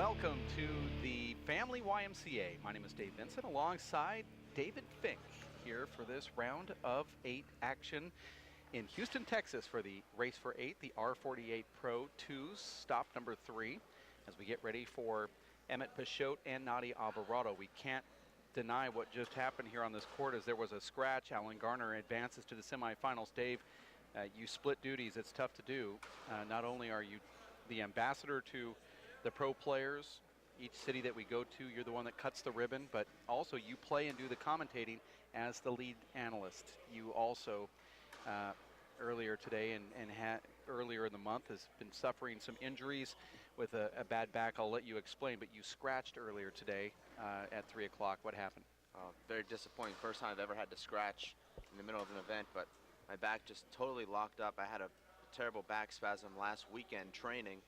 welcome to the Family YMCA. My name is Dave Vincent alongside David Fink here for this round of 8 action in Houston, Texas for the Race for 8, the R48 Pro 2s, stop number 3, as we get ready for Emmett Peixoto and Nadi Alvarado. We can't deny what just happened here on this court as there was a scratch. Alan Garner advances to the semifinals. Dave, you split duties. It's tough to do. Not only are you the ambassador to the pro players, each city that we go to, you're the one that cuts the ribbon, but also you play and do the commentating as the lead analyst. You also, earlier today and earlier in the month, has been suffering some injuries with a bad back. I'll let you explain, but you scratched earlier today at 3 o'clock. What happened? Very disappointing. First time I've ever had to scratch in the middle of an event, but my back just totally locked up. I had a terrible back spasm last weekend training.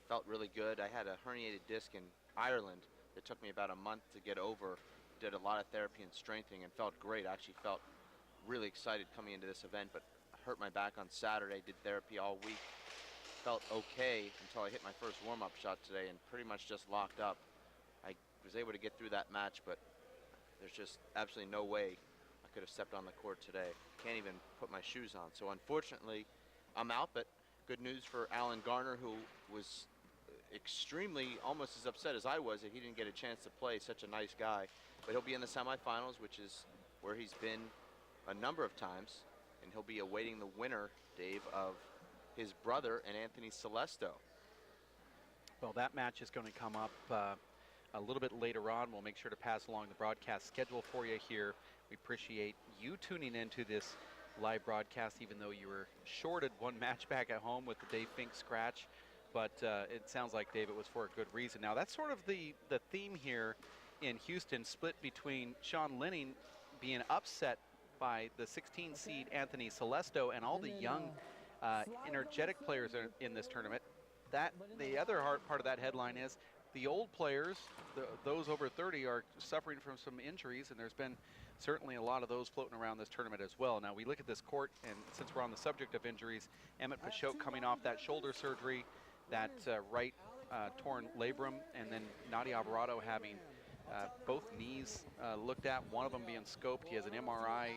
Felt really good. I had a herniated disc in Ireland that took me about a month to get over. Did a lot of therapy and strengthening and felt great. I actually felt really excited coming into this event, but I hurt my back on Saturday, did therapy all week. Felt okay until I hit my first warm-up shot today and pretty much just locked up. I was able to get through that match, but there's just absolutely no way I could have stepped on the court today. Can't even put my shoes on. So unfortunately, I'm out, but good news for Alan Garner, who was extremely, almost as upset as I was that he didn't get a chance to play. Such a nice guy. But he'll be in the semifinals, which is where he's been a number of times, and he'll be awaiting the winner, Dave, of his brother and Anthony Celesto. Well, that match is going to come up a little bit later on. We'll make sure to pass along the broadcast schedule for you here. We appreciate you tuning into this live broadcast, even though you were shorted one match back at home with the Dave Fink scratch. But it sounds like, Dave, it was for a good reason. Now, that's sort of the theme here in Houston, split between Sean Linning being upset by the 16 seed Anthony Celesto and all the young, energetic players in this tournament. The other part of that headline is the old players, those over 30, are suffering from some injuries, and there's been certainly a lot of those floating around this tournament as well. Now, we look at this court, and since we're on the subject of injuries, Emmett Peixoto coming off that shoulder surgery, that right torn labrum, and then Nadi Alvarado having both knees looked at, one of them being scoped. He has an MRI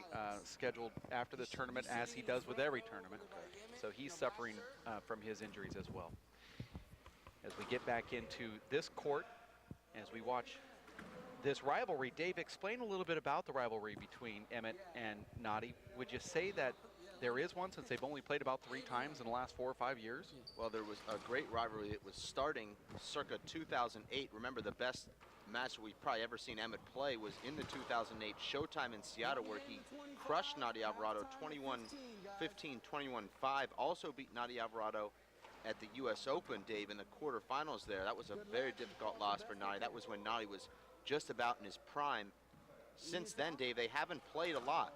scheduled after the tournament, as he does with every tournament. So he's suffering from his injuries as well. As we get back into this court, as we watch this rivalry, Dave, explain a little bit about the rivalry between Emmett and Nadi. Would you say that there is one, since they've only played about 3 times in the last 4 or 5 years? Well, there was a great rivalry. It was starting circa 2008. Remember, the best match we've probably ever seen Emmett play was in the 2008 Showtime in Seattle, where he crushed Nadi Alvarado 21-15, 21-5. Also beat Nadi Alvarado at the U.S. Open, Dave, in the quarterfinals there. That was a very difficult loss for Nadi. That was when Nadi was just about in his prime. Since then, Dave, they haven't played a lot.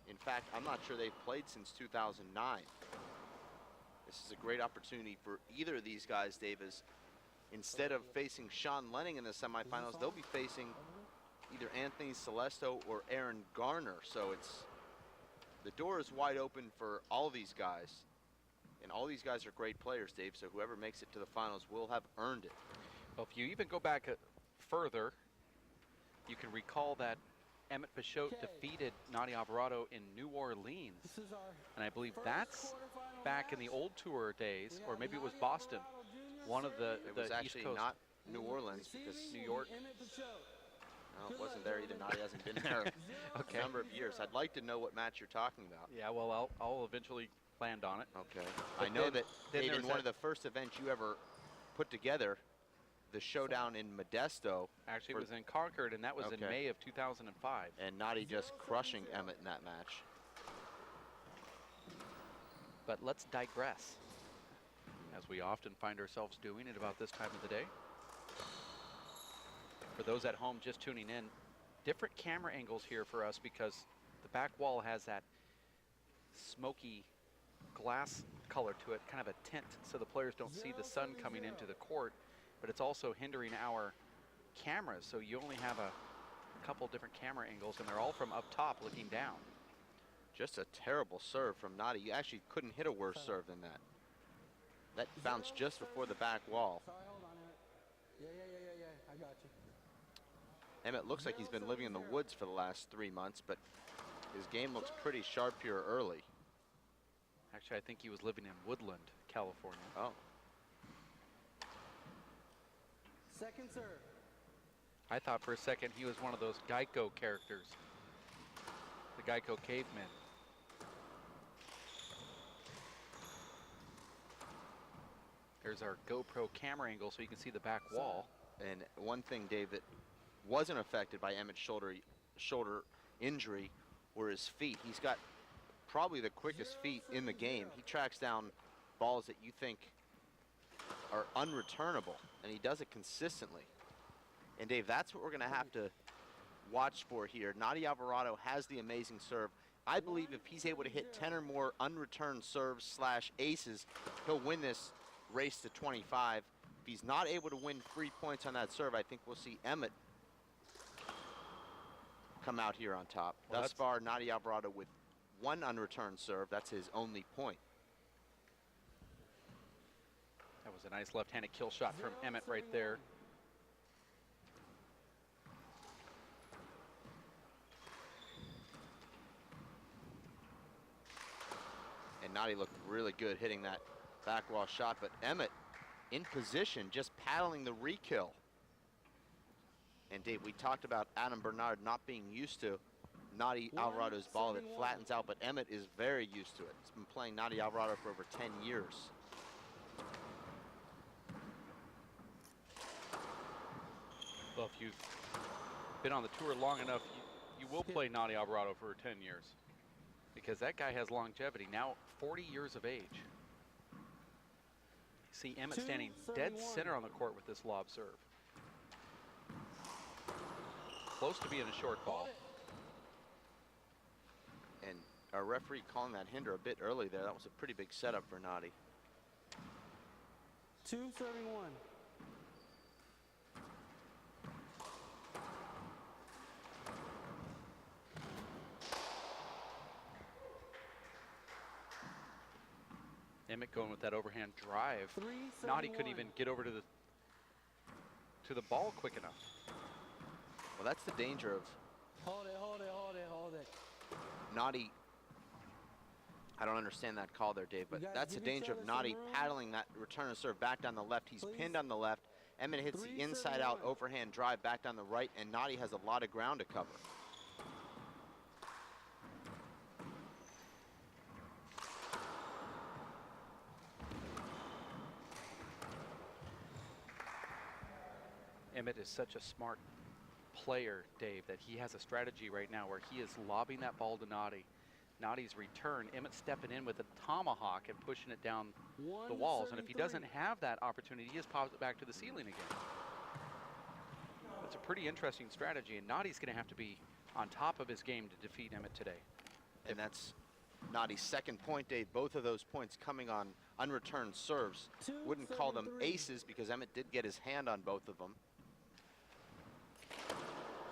In fact, I'm not sure they've played since 2009. This is a great opportunity for either of these guys, Dave, as instead of facing Sean Lenning in the semifinals, they'll be facing either Anthony Celesto or Aaron Garner. So the door is wide open for all these guys. And all these guys are great players, Dave, so whoever makes it to the finals will have earned it. Well, if you even go back further, you can recall that Emmett Peixoto defeated Nadi Alvarado in New Orleans. And I believe that's back in the old tour days, or maybe it was Boston. One of the It was actually East Coast. not New Orleans, because New York. no, it wasn't there either. Nadi hasn't been there a number of years. I'd like to know what match you're talking about. Yeah, well, I'll eventually land on it. Okay. I know that, Dave, in one of the first events you ever put together, the showdown in Modesto. Actually, it was in Concord, and that was in May of 2005. And Nadi just crushing Emmett in that match. But let's digress, as we often find ourselves doing at about this time of the day. For those at home just tuning in, different camera angles here for us, because the back wall has that smoky glass color to it, kind of a tint, so the players don't see the sun coming into the court, but it's also hindering our cameras, so you only have a couple different camera angles, and they're all from up top looking down. Just a terrible serve from Nadi. You actually couldn't hit a worse serve than that. That bounced just before the back wall. I got you. Emmett looks like he's been living in the woods for the last 3 months, but his game looks pretty sharp here early. Actually, I think he was living in Woodland, California. Oh. Second serve. I thought for a second he was one of those Geico characters, the Geico cavemen. There's our GoPro camera angle so you can see the back wall. And one thing, Dave, that wasn't affected by Emmett's shoulder injury were his feet. He's got probably the quickest feet in the game. He tracks down balls that you think are unreturnable, and he does it consistently. And Dave, that's what we're going to have to watch for here. Nadi Alvarado has the amazing serve. I believe if he's able to hit 10 or more unreturned serves / aces, he'll win this race to 25. If he's not able to win 3 points on that serve, I think we'll see Emmett come out here on top. Well, thus far, Nadi Alvarado with 1 unreturned serve. That's his only point. That was a nice left-handed kill shot from Emmett right there. And Nadi looked really good hitting that back wall shot, but Emmett in position, just paddling the re-kill. And Dave, we talked about Adam Bernard not being used to Nadi Alvarado's ball that flattens out, but Emmett is very used to it. He's been playing Nadi Alvarado for over 10 years. Well, if you've been on the tour long enough, you will play Nadi Alvarado for 10 years. Because that guy has longevity, now 40 years of age. See Emmett standing dead center on the court with this lob serve. Close to being a short ball. And our referee calling that hinder a bit early there. That was a pretty big setup for Nadi. 2 serving 1. Emmett going with that overhand drive. Nadi couldn't even get over to the ball quick enough. Well, that's the danger of Hold it. Nadi. I don't understand that call there, Dave, but that's the danger of Nadi paddling that return and serve back down the left. He's pinned on the left. Emmett hits the inside out overhand drive back down the right, and Nadi has a lot of ground to cover. Emmett is such a smart player, Dave, that he has a strategy right now where he is lobbing that ball to Nadi. Nadi's return, Emmett stepping in with a tomahawk and pushing it down the walls. And if he doesn't have that opportunity, he just pops it back to the ceiling again. That's a pretty interesting strategy, and Nadi's going to have to be on top of his game to defeat Emmett today. And that's Nadi's second point, Dave. Both of those points coming on unreturned serves. Wouldn't call them aces because Emmett did get his hand on both of them.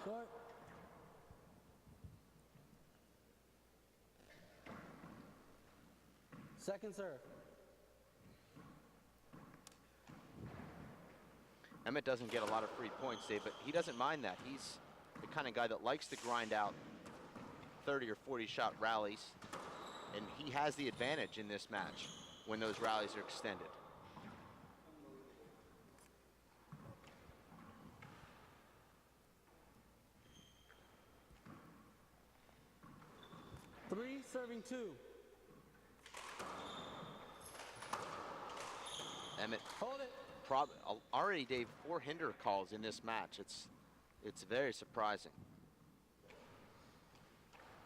Short. Second serve. Emmett doesn't get a lot of free points, Dave, but he doesn't mind that. He's the kind of guy that likes to grind out 30 or 40 shot rallies, and he has the advantage in this match when those rallies are extended. Three serving 2. Emmett Hold it. already, Dave, 4 hinder calls in this match. It's very surprising.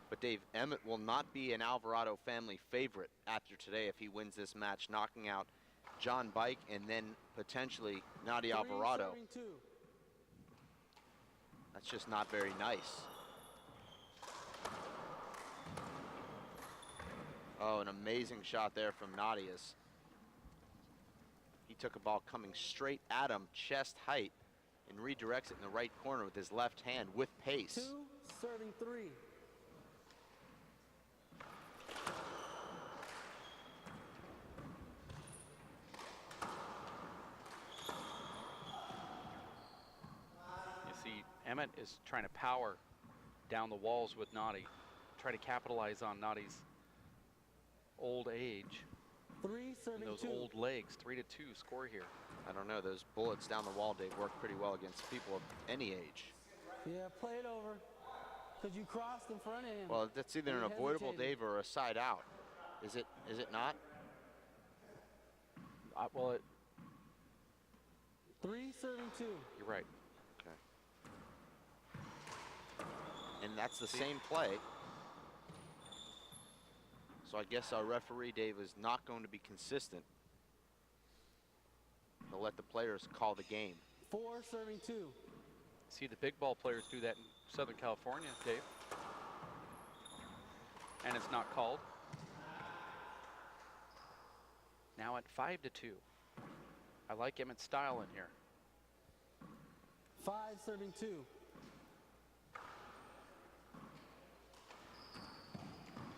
But Dave, Emmett will not be an Alvarado family favorite after today if he wins this match, knocking out John Bike and then potentially Nadi Alvarado. That's just not very nice. Oh, an amazing shot there from Nadi as he took a ball coming straight at him, chest height, and redirects it in the right corner with his left hand with pace. 2 serving 3. Emmett is trying to power down the walls with Nadi, try to capitalize on Nadi's old age. 3 serving And those 2. old legs. 3-2 score here. I don't know, those bullets down the wall, Dave, work pretty well against people of any age. Yeah, play it over. Because you crossed in front of him. Well, that's either an You avoidable, hesitated. Dave, or a side out. Is it not? Well, 3 serving 2. you're right. Okay. And that's the same play. So I guess our referee, Dave, is not going to be consistent. He'll let the players call the game. 4 serving 2. See the big ball players do that in Southern California, Dave. And it's not called. Now at 5-2. I like Emmett's style in here. 5 serving 2.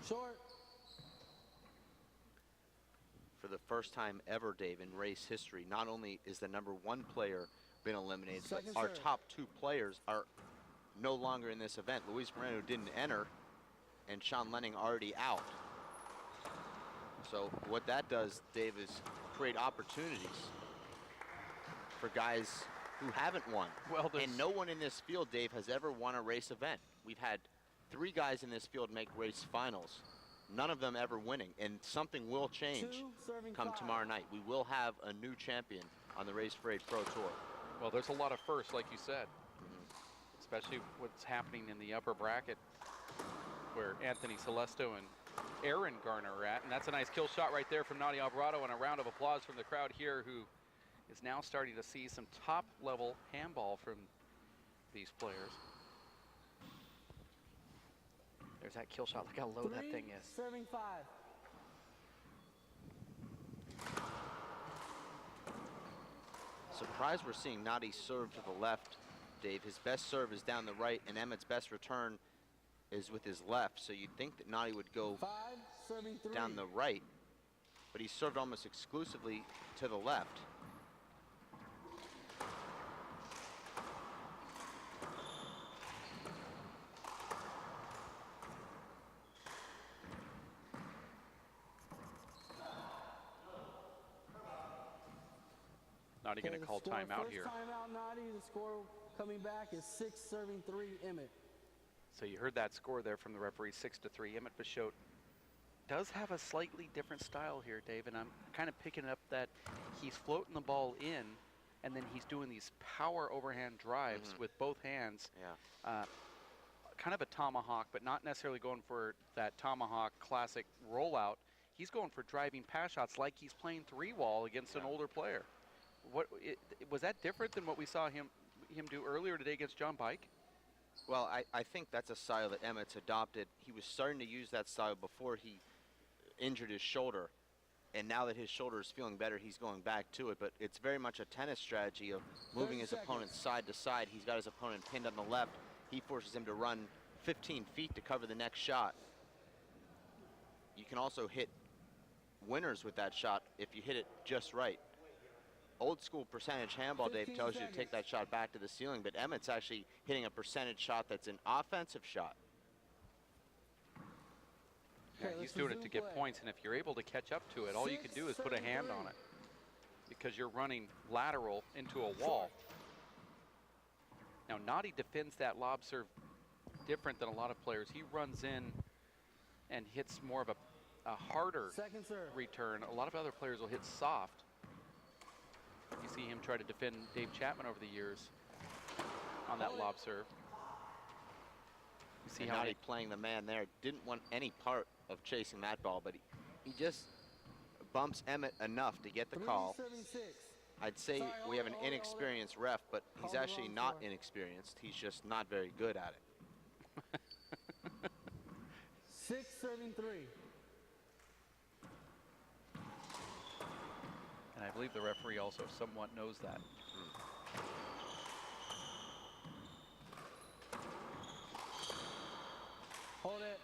Short. For the first time ever, Dave, in race history, not only is the #1 player been eliminated, Second but our serve. top 2 players are no longer in this event. Luis Moreno didn't enter, and Sean Lenning already out. So what that does, Dave, is create opportunities for guys who haven't won. Well, and no one in this field, Dave, has ever won a race event. We've had 3 guys in this field make race finals. None of them ever winning, and something will change 2 serving come 5. tomorrow night. We will have a new champion on the Race Parade Pro Tour. Well, there's a lot of firsts, like you said, especially what's happening in the upper bracket where Anthony Celesto and Aaron Garner are at. And that's a nice kill shot right there from Nadi Alvarado, and a round of applause from the crowd here, who is now starting to see some top-level handball from these players. There's that kill shot. Look how low that 3 thing is. serving 5. Surprised we're seeing Nadi serve to the left, Dave. His best serve is down the right, and Emmett's best return is with his left. So you'd think that Nadi would go 5 serving 3. down the right, but he served almost exclusively to the left. Not going to the call score, timeout first here. Timeout, Nadi. The score coming back is 6 serving 3, Emmett. So you heard that score there from the referee, 6-3. Emmett Peixoto does have a slightly different style here, Dave, and I'm kind of picking up that he's floating the ball in, and then he's doing these power overhand drives with both hands. Yeah. Kind of a tomahawk, but not necessarily going for that tomahawk classic rollout. He's going for driving pass shots like he's playing 3-wall against an older player. Was that different than what we saw him do earlier today against John Pike? Well, I think that's a style that Emmett's adopted. He was starting to use that style before he injured his shoulder, and now that his shoulder is feeling better, he's going back to it. But it's very much a tennis strategy of moving his opponent side to side. He's got his opponent pinned on the left. He forces him to run 15 feet to cover the next shot. You can also hit winners with that shot if you hit it just right. Old school percentage handball, Dave, 15 tells you to seconds. take that shot back to the ceiling, but Emmett's actually hitting a percentage shot that's an offensive shot. Yeah, Okay, he's let's doing it resume to get play. points, and if you're able to catch up to it, all you can do is put a hand on it because you're running lateral into a wall. Now, Nadi defends that lob serve different than a lot of players. He runs in and hits more of a harder Second serve. return. A lot of other players will hit soft. You see him try to defend Dave Chapman over the years on that lob serve. You see And how Nadi playing the man there, didn't want any part of chasing that ball, but he just bumps Emmett enough to get the 3 call. serving 6. I'd say Sorry, we have an hold it, hold it, hold it. inexperienced ref, but he's Called the actually wrong not score. inexperienced. He's just not very good at it. 6 serving 3. And I believe the referee also somewhat knows that. Hold it.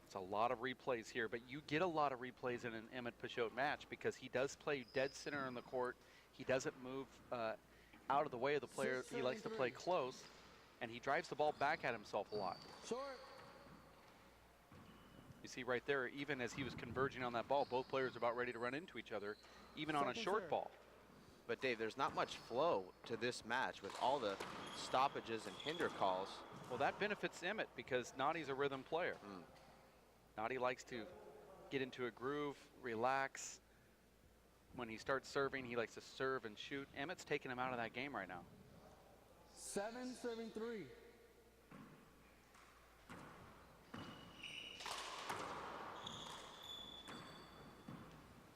It's a lot of replays here, but you get a lot of replays in an Emmett Peixoto match because he does play dead center in the court. He doesn't move out of the way of the player. He likes to play close. and he drives the ball back at himself a lot. Short. You see right there, even as he was converging on that ball, both players are about ready to run into each other, even on a short ball. But Dave, there's not much flow to this match with all the stoppages and hinder calls. Well, that benefits Emmett because Nadi's a rhythm player. Nadi likes to get into a groove, relax. When he starts serving, he likes to serve and shoot. Emmett's taking him out of that game right now. 7-3.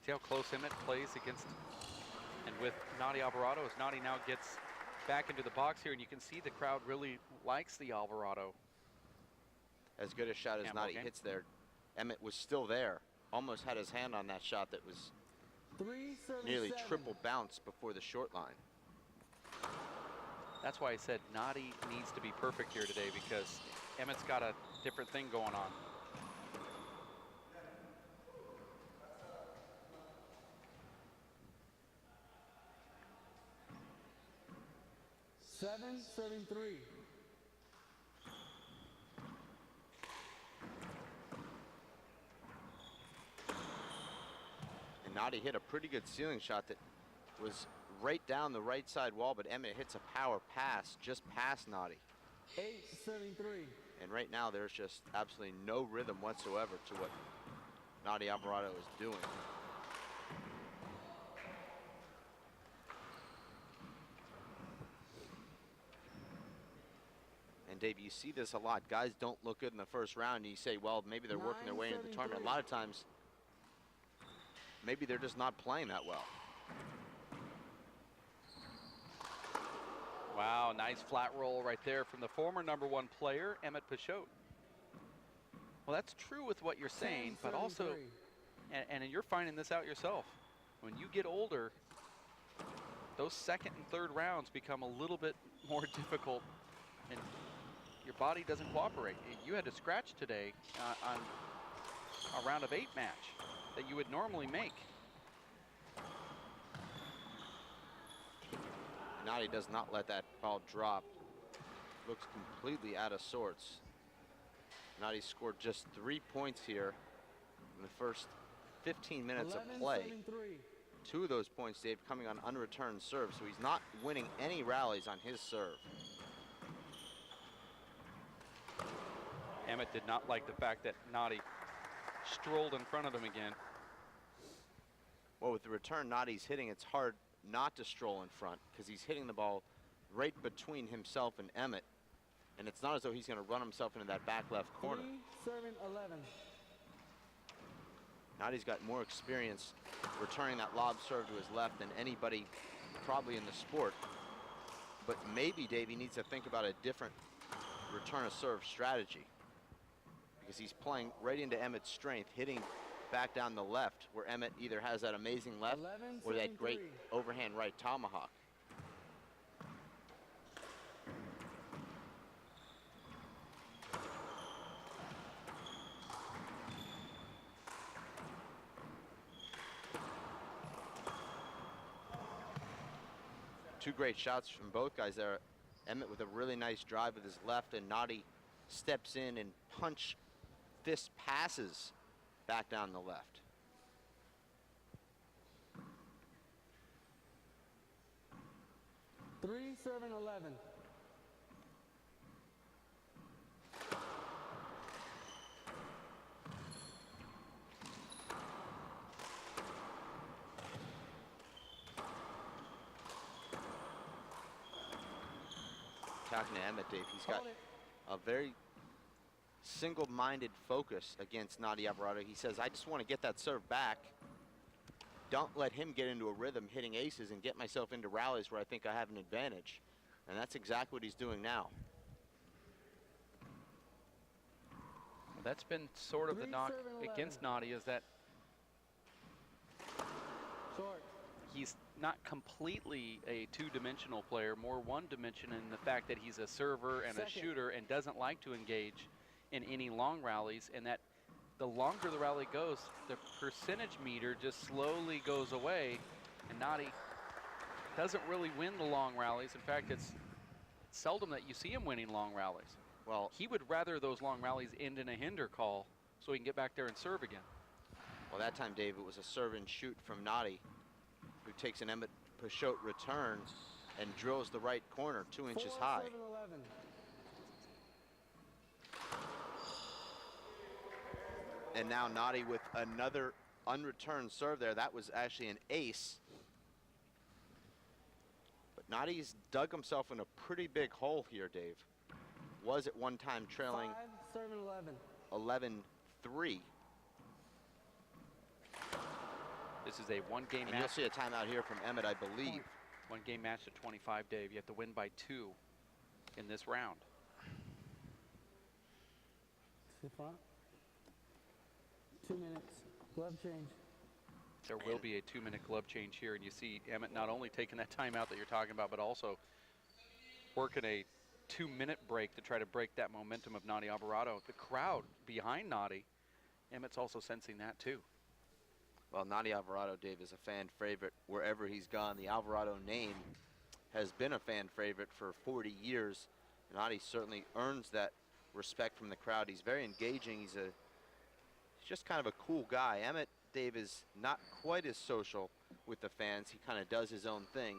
See how close Emmett plays against and with Nadi Alvarado as Nadi now gets back into the box here, and you can see the crowd really likes the Alvarado. As good a shot as Nadi hits there, Emmett was still there. Almost had his hand on that shot that was nearly triple bounce before the short line. That's why I said Nadi needs to be perfect here today, because Emmett's got a different thing going on. Seven, 7-3. And Nadi hit a pretty good ceiling shot that was right down the right side wall, but Emmett hits a power pass just past Nadi. 8-7-3. And right now there's just absolutely no rhythm whatsoever to what Nadi Alvarado is doing. And Dave, you see this a lot. Guys don't look good in the first round, and you say, well, maybe they're working their way into the tournament. A lot of times, maybe they're just not playing that well. Wow, nice flat roll right there from the former #1 player, Emmett Peixoto. Well, that's true with what you're saying, but also, and you're finding this out yourself, when you get older, those second and third rounds become a little bit more difficult, and your body doesn't cooperate. You had to scratch today on a round of 8 match that you would normally make. Nadi does not let that ball drop. Looks completely out of sorts. Nadi scored just 3 points here in the first 15 minutes of play. 2 of those points, Dave, coming on unreturned serve, so he's not winning any rallies on his serve. Emmett did not like the fact that Nadi strolled in front of him again. Well, with the return Nadi's hitting, it's hard not to stroll in front because he's hitting the ball right between himself and Emmett. And it's not as though he's going to run himself into that back left corner. 3-7-11. Nadi's got more experience returning that lob serve to his left than anybody probably in the sport. But maybe Davey needs to think about a different return of serve strategy, because he's playing right into Emmett's strength, hitting back down the left, where Emmett either has that amazing left or that great overhand right tomahawk. Two great shots from both guys there. Emmett with a really nice drive with his left, and Nadi steps in and punch fist passes back down the left. 3-7-11. Talking to Emmett, Dave, he's got a very single-minded focus against Nadi Alvarado. He says, I just want to get that serve back. Don't let him get into a rhythm hitting aces and get myself into rallies where I think I have an advantage. And that's exactly what he's doing now. Well, that's been sort of the knock against Nadi, is that he's not completely a two-dimensional player, more one-dimension in the fact that he's a server and a shooter and doesn't like to engage in any long rallies, and that the longer the rally goes, the percentage meter just slowly goes away, and Nadi doesn't really win the long rallies. In fact, it's It's seldom that you see him winning long rallies. Well, He would rather those long rallies end in a hinder call so he can get back there and serve again. well, that time, Dave, it was a serve and shoot from Noddy, who takes an Emmett Peixoto return and drills the right corner 2 inches high. 4-7-11. And now Noddy with another unreturned serve there. That was actually an ace. But Noddy's dug himself in a pretty big hole here, Dave. Was at one time trailing 5-7-11. 11-3. This is a one-game And you'll match. see a timeout here from Emmett, I believe. One-game match at 25, Dave. You have to win by 2 in this round. To front. 2 minutes. Glove change. There will be a 2-minute glove change here, and you see Emmett not only taking that timeout that you're talking about, but also working a 2-minute break to try to break that momentum of Noddy Alvarado. The crowd behind Noddy, Emmett's also sensing that too. Well, Noddy Alvarado, Dave, is a fan favorite wherever he's gone. The Alvarado name has been a fan favorite for 40 years. Noddy certainly earns that respect from the crowd. He's very engaging. He's just kind of a cool guy. Emmett, Dave, is not quite as social with the fans. He kind of does his own thing.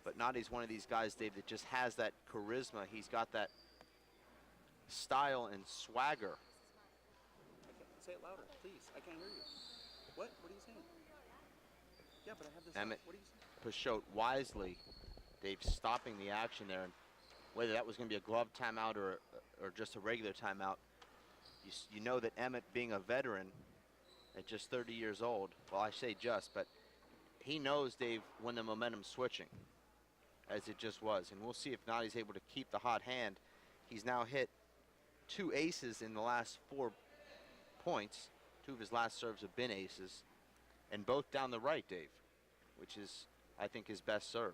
But Noddy's one of these guys, Dave, that just has that charisma. He's got that style and swagger. Say it louder, please. I can't hear you. What? What are you saying? Yeah, but I have this. Emmett What are you saying? Peixoto wisely, Dave, stopping the action there. And whether that was going to be a glove timeout or just a regular timeout, you know that Emmett, being a veteran at just 30 years old, well, I say just, but he knows, Dave, when the momentum's switching, as it just was. And we'll see if Noddy's able to keep the hot hand. He's now hit 2 aces in the last 4 points. 2 of his last serves have been aces, and both down the right, Dave, which is, I think, his best serve.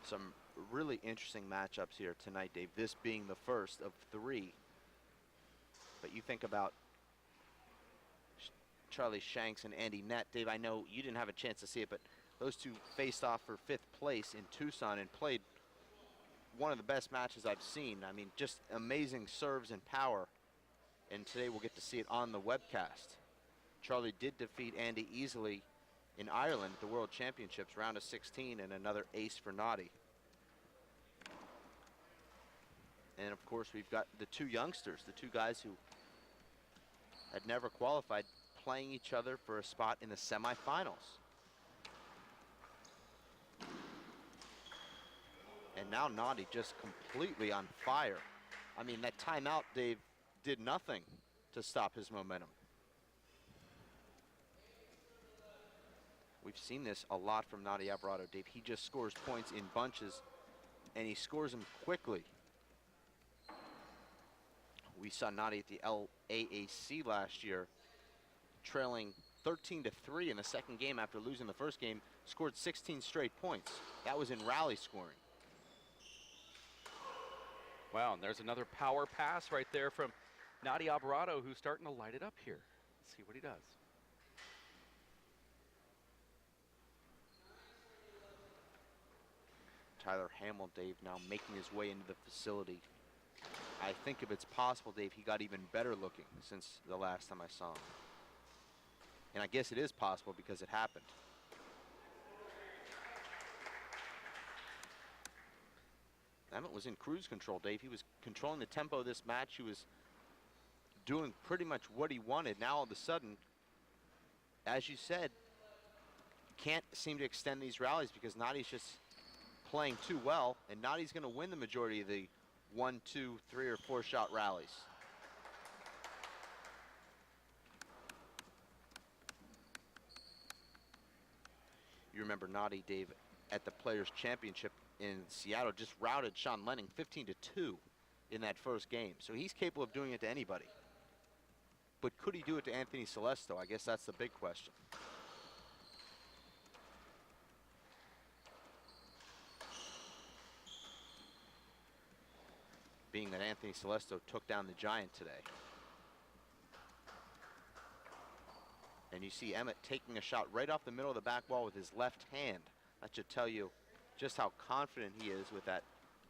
Some really interesting matchups here tonight, Dave, this being the first of 3. But you think about Charlie Shanks and Andy Nett. Dave, I know you didn't have a chance to see it, but those two faced off for 5th place in Tucson and played one of the best matches I've seen. I mean, just amazing serves and power. And today we'll get to see it on the webcast. Charlie did defeat Andy easily in Ireland at the World Championships, round of 16, and another ace for Noddy. And of course, we've got the 2 youngsters, the 2 guys who had never qualified, playing each other for a spot in the semifinals. And now Noddy just completely on fire. I mean, that timeout, Dave, did nothing to stop his momentum. We've seen this a lot from Noddy Alvarado, Dave. He just scores points in bunches, and he scores them quickly. We saw Noddy at the LAAC last year, trailing 13-3 in the second game after losing the first game, scored 16 straight points. That was in rally scoring. Wow, and there's another power pass right there from Noddy Alvarado, who's starting to light it up here. Let's see what he does. Tyler Hamill, Dave, now making his way into the facility. I think if it's possible, Dave, he got even better looking since the last time I saw him. And I guess it is possible because it happened. Emmett was in cruise control, Dave. He was controlling the tempo of this match. He was doing pretty much what he wanted. Now all of a sudden, as you said, can't seem to extend these rallies because Noddy's just playing too well, and Noddy's going to win the majority of the 1, 2, 3, or 4 shot rallies. You remember Noddy, Dave, at the Players Championship in Seattle, just routed Sean Lenning 15-2 in that first game. So he's capable of doing it to anybody. But could he do it to Anthony Celesto? I guess that's the big question. being that Anthony Celesto took down the giant today. And you see Emmett taking a shot right off the middle of the back wall with his left hand. That should tell you just how confident he is with that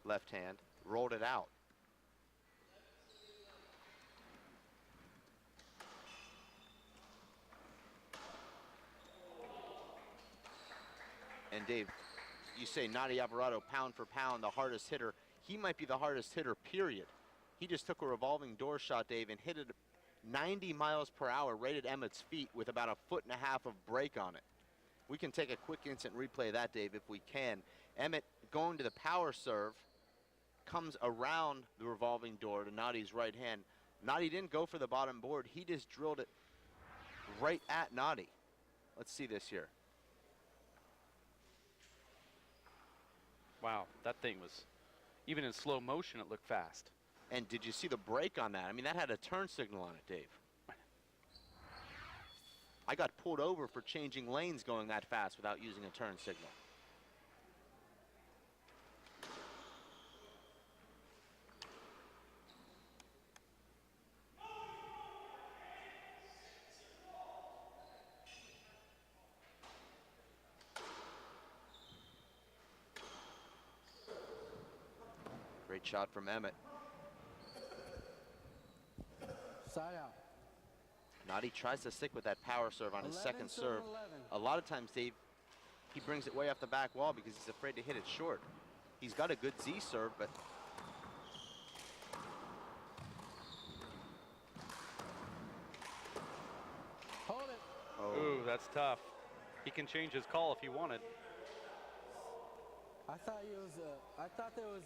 left hand. Rolled it out. And Dave, you say Nadi Alvarado, pound for pound, the hardest hitter. He might be the hardest hitter, period. He just took a revolving door shot, Dave, and hit it 90 miles per hour right at Emmett's feet with about 1.5 feet of break on it. We can take a quick instant replay of that, Dave, if we can. Emmett going to the power serve, comes around the revolving door to Nadi's right hand. Nadi didn't go for the bottom board. He just drilled it right at Nadi. Let's see this here. Wow, that thing was, even in slow motion, it looked fast. And did you see the break on that? I mean, that had a turn signal on it, Dave. I got pulled over for changing lanes going that fast without using a turn signal. Great shot from Emmett. Side out. Nadi tries to stick with that power serve on his second serve. 11. A lot of times, Dave, he brings it way off the back wall because he's afraid to hit it short. He's got a good Z serve, but Hold it. oh, Ooh, that's tough. He can change his call if he wanted. I thought it was. I thought there was.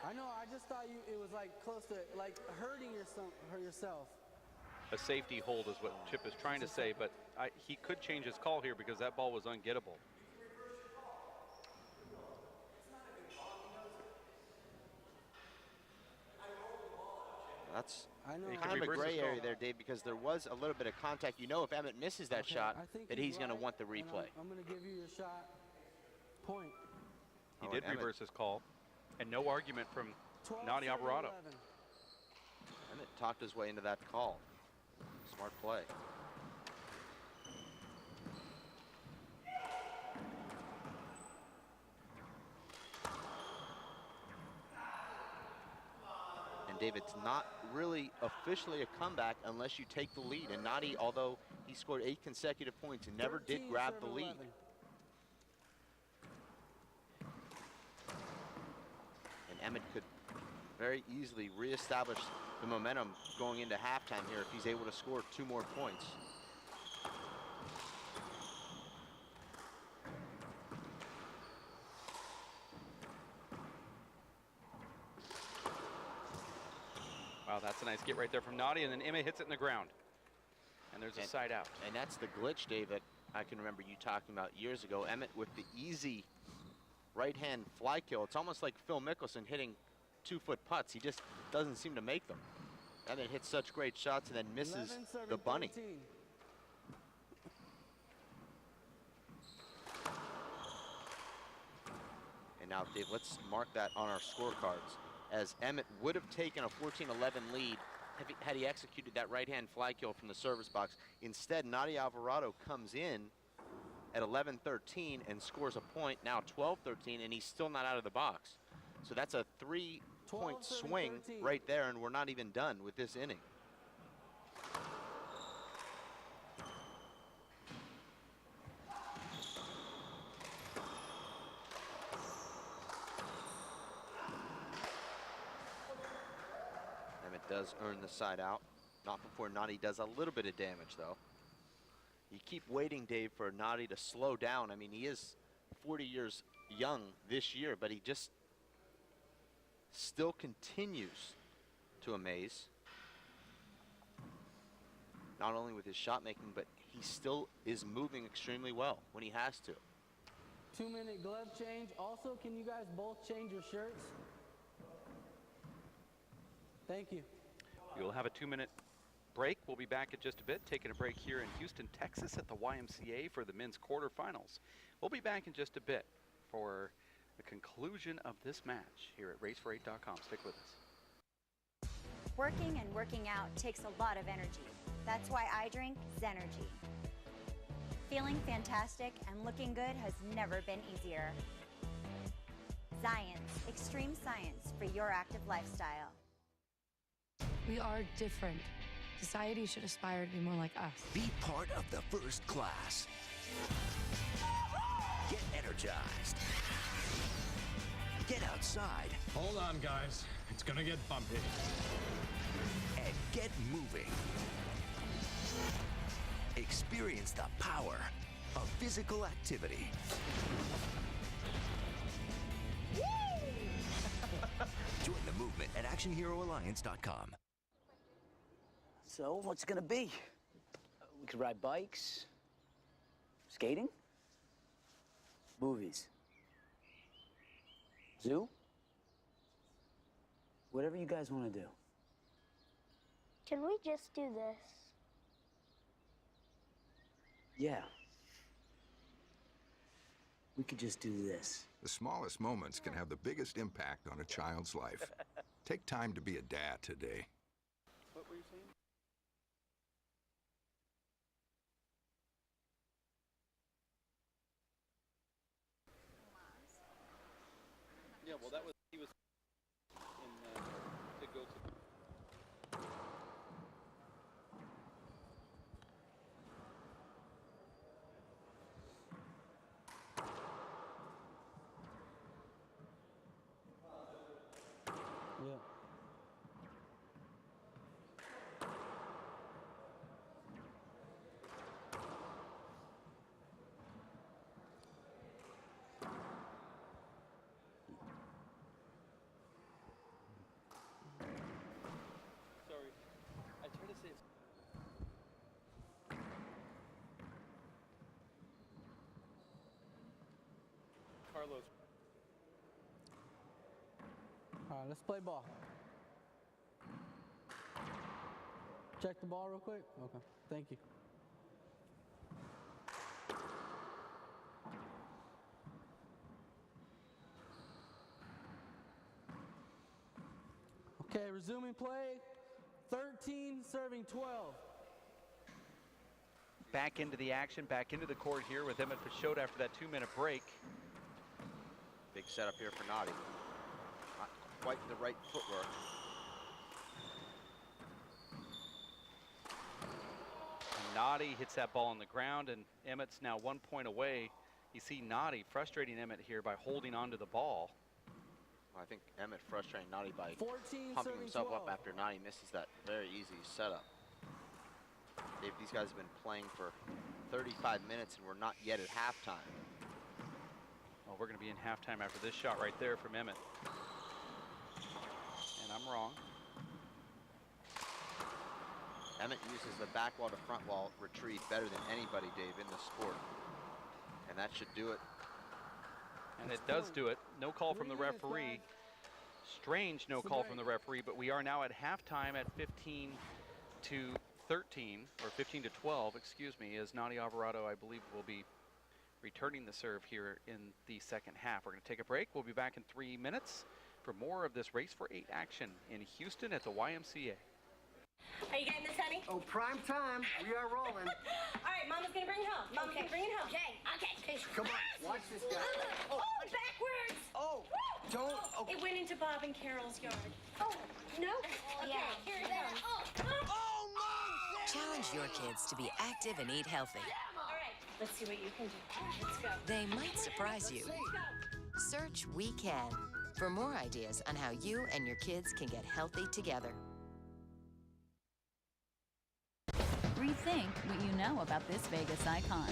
I know. I just thought it was like close to like hurting yourself. A safety hold is what Chip is trying to say, but he could change his call here because that ball was ungettable. that's I know. He can kind of a reverse his gray area call. there, Dave, because there was a little bit of contact. You know, if Emmett misses that Okay, shot, I think that you're he's going to right, want the and replay. I'm going to give you your shot. Point. He Oh, did and Emmett- reverse his call, and no argument from 12, Nadi 7, Alvarado. 11. Emmett talked his way into that call. Smart play. And Dave, it's not really officially a comeback unless you take the lead. And Nadi, although he scored 8 consecutive points, and never did 13, grab the 7, lead. 11. And Emmett could very easily reestablish the momentum going into halftime here if he's able to score 2 more points. Wow, that's a nice get right there from Nadi, and then Emma hits it in the ground. And there's a And- side out. And that's the glitch, Dave, that I can remember you talking about years ago. Emmett with the easy right-hand fly kill. It's almost like Phil Mickelson hitting 2-foot putts. He just doesn't seem to make them. Emmett hits such great shots and then misses 11, 7, the bunny. 13. And now, Dave, let's mark that on our scorecards, as Emmett would have taken a 14-11 lead had he executed that right-hand fly kill from the service box. Instead, Nadi Alvarado comes in at 11-13 and scores a point, now 12-13, and he's still not out of the box. So that's a 3-point 12, 7, swing 13. right there, and we're not even done with this inning. Emmett does earn the side out. Not before Nadi does a little bit of damage, though. You keep waiting, Dave, for Nadi to slow down. I mean, he is 40 years young this year, but he just still continues to amaze. Not only with his shot making, but he still is moving extremely well when he has to. 2-minute glove change. Also, can you guys both change your shirts? Thank you. We will have a 2-minute break. We'll be back in just a bit, taking a break here in Houston, Texas at the YMCA for the men's quarterfinals. We'll be back in just a bit for the conclusion of this match here at race48.com. Stick with us. Working and working out takes a lot of energy. That's why I drink Zenergy. Feeling fantastic and looking good has never been easier. Science, extreme science for your active lifestyle. We are different. Society should aspire to be more like us. Be part of the first class. Get energized. Get outside. Hold on, guys. It's gonna get bumpy. And get moving. Experience the power of physical activity. Join the movement at ActionHeroAlliance.com. So, what's it gonna be? We could ride bikes, skating, movies, zoo, whatever you guys want to do. Can we just do this? Yeah. We could just do this. The smallest moments can have the biggest impact on a child's life. Take time to be a dad today. What were you saying? Yeah, well, that was, he was in, to go to. Yeah. Sorry, I tried to say it. Carlos. All right, let's play ball. Check the ball real quick. Okay, thank you. Okay, resuming play. 13 serving 12. Back into the action, back into the court here with Emmett Peixoto after that 2-minute break. Big setup here for Naughty. Not quite the right footwork. And Naughty hits that ball on the ground, and Emmett's now 1 point away. You see Naughty frustrating Emmett here by holding on to the ball. Well, I think Emmett frustrating Naughty by 14 pumping serving himself 12. up after Naughty misses that very easy setup. Dave, these guys have been playing for 35 minutes and we're not yet at halftime. Well, we're going to be in halftime after this shot right there from Emmett. And I'm wrong. Emmett uses the back wall to front wall retrieve better than anybody, Dave, in the sport. And that should do it. And it does do it. No call from the referee. Strange no call from the referee, but we are now at halftime at 15 to 13, or 15 to 12, excuse me, as Naughty Alvarado, I believe, will be returning the serve here in the second half. We're going to take a break. We'll be back in 3 minutes for more of this Race for 8 action in Houston at the YMCA. Are you getting this, honey? Oh, prime time. We are rolling. All right, Mama's gonna bring it home. Mama's gonna bring it home. Okay. Come on, watch this guy. Oh, backwards. Oh, don't. Oh. It went into Bob and Carol's yard. Oh, no? Okay, here it goes. Oh, no! Challenge your kids to be active and eat healthy. All right, let's see what you can do. Let's go. They might surprise you. Search We Can for more ideas on how you and your kids can get healthy together. Rethink what you know about this Vegas icon.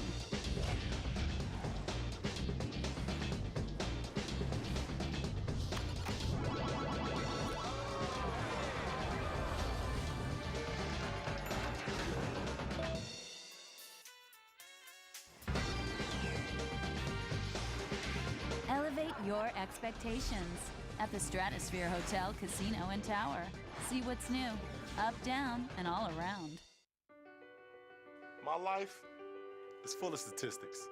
Elevate your expectations at the Stratosphere Hotel, Casino, and Tower. See what's new, up, down, and all around. My life is full of statistics.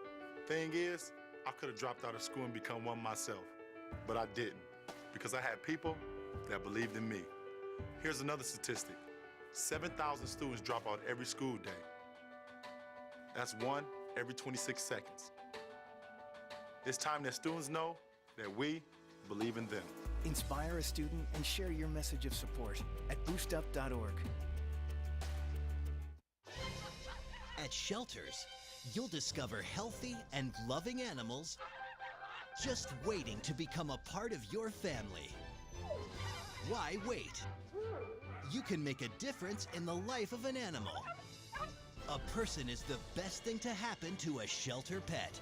Thing is, I could have dropped out of school and become one myself. but I didn't because I had people that believed in me. Here's another statistic. 7,000 students drop out every school day. That's one every 26 seconds. It's time that students know that we believe in them. Inspire a student and share your message of support at boostup.org. At shelters, you'll discover healthy and loving animals just waiting to become a part of your family. Why wait? You can make a difference in the life of an animal. A person is the best thing to happen to a shelter pet.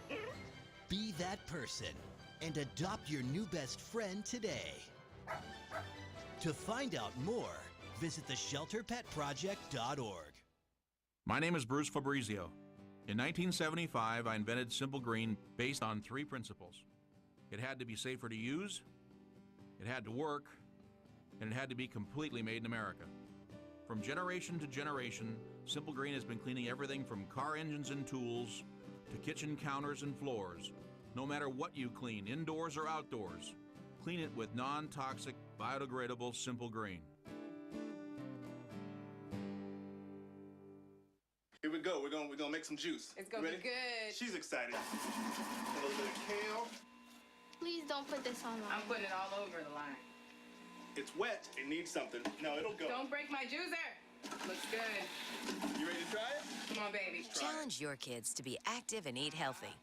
Be that person and adopt your new best friend today. To find out more, visit theshelterpetproject.org. My name is Bruce Fabrizio. In 1975, I invented Simple Green based on 3 principles. It had to be safer to use, it had to work, and it had to be completely made in America. From generation to generation, Simple Green has been cleaning everything from car engines and tools to kitchen counters and floors. No matter what you clean, indoors or outdoors, clean it with non-toxic, biodegradable Simple Green. Here we go. We're gonna make some juice. It's gonna be good. She's excited. A little bit of kale. Please don't put this on. I'm putting it all over the line. It's wet. It needs something. No, it'll go. Don't break my juicer. Looks good. You ready to try it? Come on, baby. Challenge your kids to be active and eat healthy.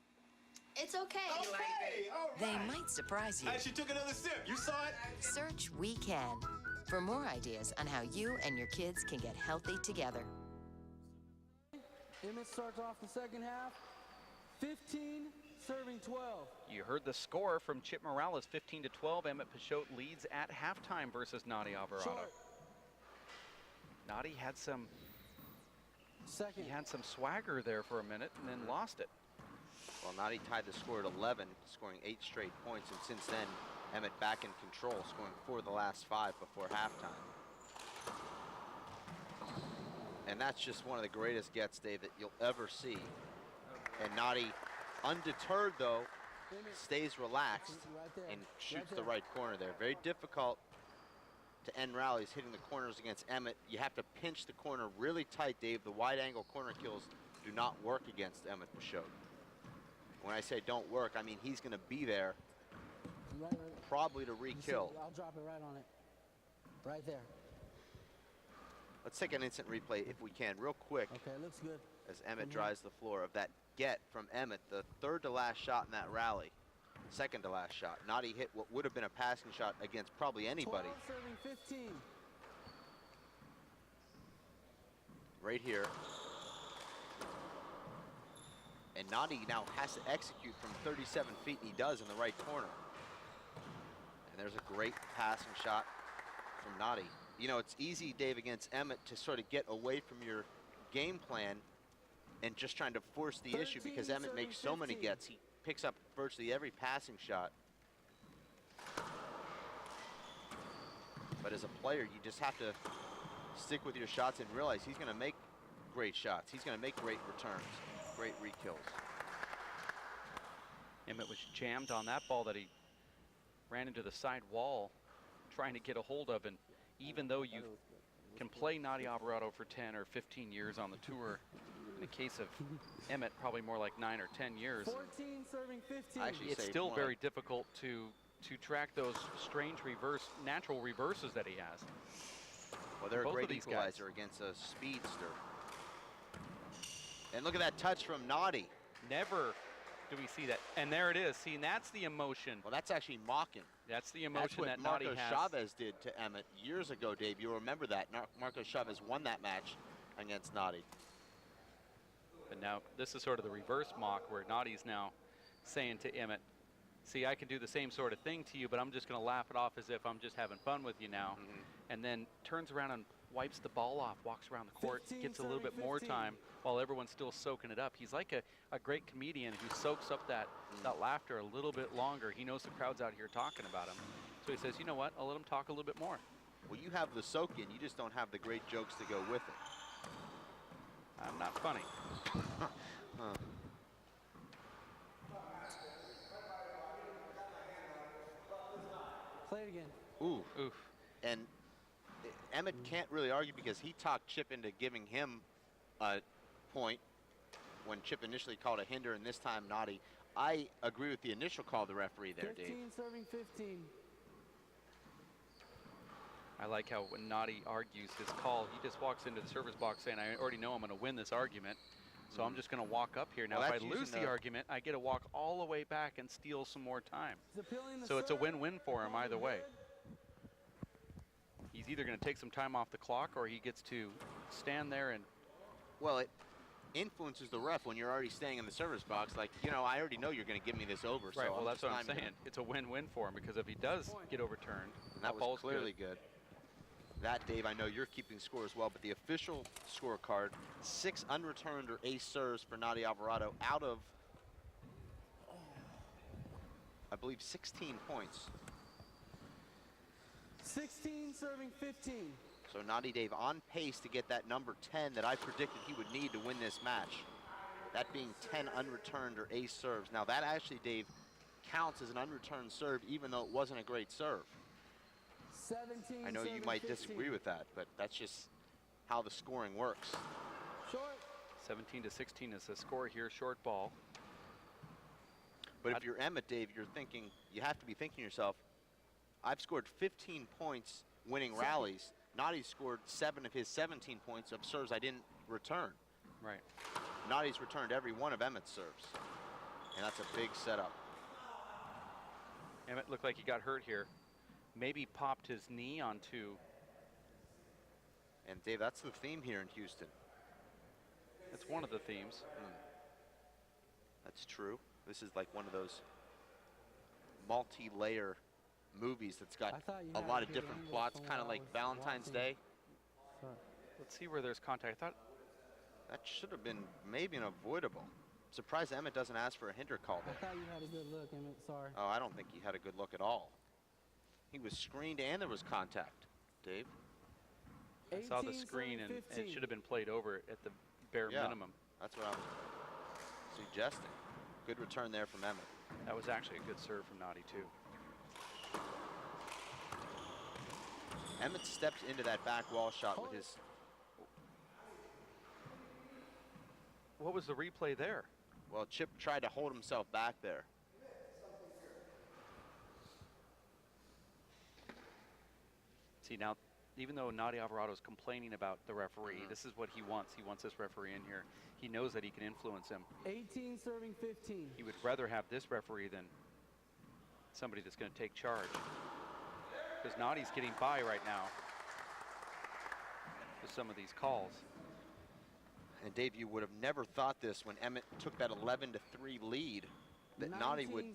It's okay. Okay, all right. They might surprise you. She took another sip. You saw it? Search We Can for more ideas on how you and your kids can get healthy together. Emmett starts off the second half, 15, serving 12. You heard the score from Chip Morales, 15-12. Emmett Peixoto leads at halftime versus Nadi Alvarado. Short. Nadi had some swagger there for a minute and then lost it. Well, Nadi tied the score at 11, scoring 8 straight points, and since then, Emmett back in control, scoring 4 of the last 5 before halftime. And that's just one of the greatest gets, Dave, that you'll ever see. And Nadi, undeterred though, stays relaxed and shoots the right corner there. Very difficult to end rallies hitting the corners against Emmett. You have to pinch the corner really tight, Dave. The wide angle corner kills do not work against Emmett Peixoto. When I say don't work, I mean he's going to be there probably to re-kill. I'll drop it right on it. Right there. Let's take an instant replay if we can, real quick. Okay, looks good. As Emmett drives the floor of that get from Emmett, the 3rd to last shot in that rally. 2nd to last shot. Nadi hit what would have been a passing shot against probably anybody. 12, serving 15. Right here. And Nadi now has to execute from 37 feet, and he does in the right corner. And there's a great passing shot from Nadi. You know, it's easy, Dave, against Emmett to sort of get away from your game plan and just trying to force the issue because Emmett makes so many gets. He picks up virtually every passing shot. But as a player, you just have to stick with your shots and realize he's going to make great shots. He's going to make great returns, great re-kills. Emmett was jammed on that ball that he ran into the side wall trying to get a hold of, and even though you can play Nadi Alvarado for 10 or 15 years on the tour, in the case of Emmett, probably more like 9 or 10 years. 14, serving 15. It's still very difficult to track those strange natural reverses that he has. Well, they're a great equalizer against a speedster. And look at that touch from Nadi. Never do we see that. And there it is. See, and that's the emotion. Well, that's actually mocking. That's the emotion that Marco Nadi has. Chavez did to Emmett years ago, Dave. You'll remember that. Marco Chavez won that match against Nadi. But now this is sort of the reverse mock where Nadi's now saying to Emmett, see, I can do the same sort of thing to you, but I'm just going to laugh it off as if I'm just having fun with you now. And then turns around and wipes the ball off, walks around the court, 15, gets a little bit more time while everyone's still soaking it up. He's like a great comedian who soaks up that laughter a little bit longer. He knows the crowd's out here talking about him. So he says, you know what, I'll let him talk a little bit more. Well, you have the soak in, you just don't have the great jokes to go with it. I'm not funny. Ooh. Oof. And Emmett can't really argue because he talked Chip into giving him a point when Chip initially called a hinder, and this time Naughty. I agree with the initial call of the referee there, 15 Dave. serving 15. I like how when Naughty argues his call, he just walks into the service box saying, I already know I'm going to win this argument, so I'm just going to walk up here. Now, Well, if I lose the argument, I get to walk all the way back and steal some more time. So it's a win-win for him either way. He's either going to take some time off the clock or he gets to stand there and... Well, it influences the ref when you're already staying in the service box. Like, you know, I already know you're going to give me this over. Right, so well, that's what I'm saying. saying. It's a win-win for him because if he does get overturned, That was clearly good. That, Dave, I know you're keeping score as well, but the official scorecard, 6 unreturned or ace serves for Naughty Alvarado out of, I believe, 16 points. 16 serving 15. So Naughty Dave on pace to get that number 10 that I predicted he would need to win this match. That being 10 unreturned or ace serves. Now that actually, Dave, counts as an unreturned serve even though it wasn't a great serve. 17, I know you might disagree with that, but that's just how the scoring works. Short. 17 to 16 is the score here, short ball. But if you're Emmett, Dave, you're thinking, you have to be thinking to yourself, I've scored 15 points winning rallies. Naughty scored 7 of his 17 points of serves I didn't return. Right. Naughty's returned every one of Emmett's serves. And that's a big setup. Emmett looked like he got hurt here. Maybe popped his knee onto... And Dave, that's the theme here in Houston. That's one of the themes. That's true. This is like one of those multi-layer movies that's got a lot of different plots, kind of like Valentine's Day. Let's see where there's contact. I thought that should have been maybe an avoidable. Surprised Emmett doesn't ask for a hinder call there. I thought you had a good look, Emmett. Sorry. Oh, I don't think he had a good look at all. He was screened and there was contact, Dave. I saw the screen and it should have been played over at the bare minimum. That's what I was suggesting. Good return there from Emmett. That was actually a good serve from Naughty too. Emmett stepped into that back wall shot with his... What was the replay there? Well, Chip tried to hold himself back there. See, now, even though Naughty Alvarado is complaining about the referee, this is what he wants. He wants this referee in here. He knows that he can influence him. 18 serving 15. He would rather have this referee than somebody that's going to take charge. Because Naughty's getting by right now with some of these calls. And Dave, you would have never thought this when Emmett took that 11-3 lead, that Naughty would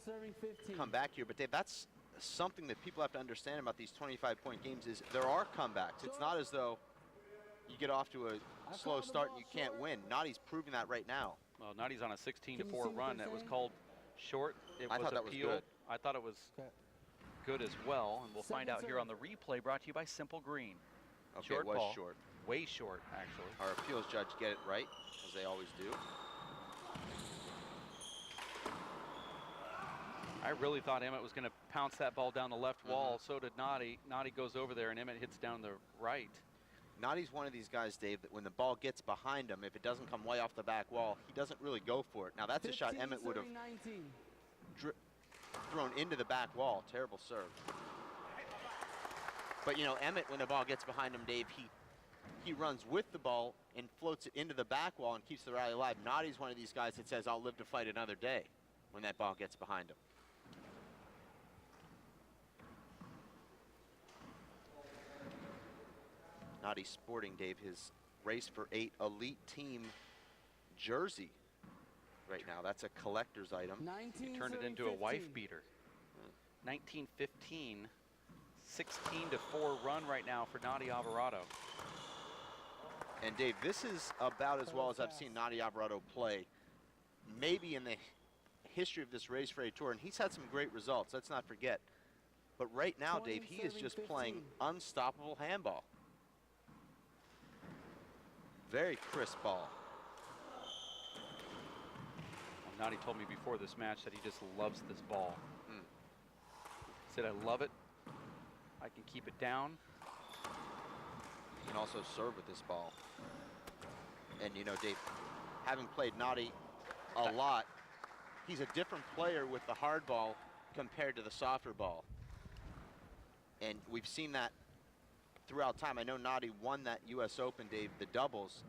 come back here. But Dave, that's something that people have to understand about these 25-point games is there are comebacks. It's not as though you get off to a slow start and you can't win. Naughty's proving that right now. Well, Naughty's on a 16-4 run that was called short. I thought that was good. I thought it was good as well, and we'll find out here on the replay brought to you by Simple Green. Okay, Short it was ball. short. Way short, actually. Our appeals judge get it right, as they always do. I really thought Emmett was going to pounce that ball down the left wall. So did Naughty. Naughty goes over there, and Emmett hits down the right. Naughty's one of these guys, Dave, that when the ball gets behind him, if it doesn't come way off the back wall, he doesn't really go for it. Now, that's a shot Emmett would have thrown into the back wall. Terrible serve. But, you know, Emmett, when the ball gets behind him, Dave, he runs with the ball and floats it into the back wall and keeps the rally alive. Naughty's one of these guys that says, I'll live to fight another day when that ball gets behind him. Naughty sporting, Dave, his Race for 8 Elite Team jersey right now. That's a collector's item. He turned it into a wife beater. 1915, 16-4 run right now for Naughty Alvarado. And Dave, this is about as well as I've seen Naughty Alvarado play, maybe in the history of this Race for 8 tour, and he's had some great results, let's not forget. But right now, Dave, he is just playing unstoppable handball. Very crisp ball. Well, Naughty told me before this match that he just loves this ball. He said, I love it. I can keep it down. He can also serve with this ball. And you know, Dave, having played Nadi a lot, he's a different player with the hard ball compared to the softer ball. And we've seen that throughout time. I know Nadi won that US Open, Dave, the doubles.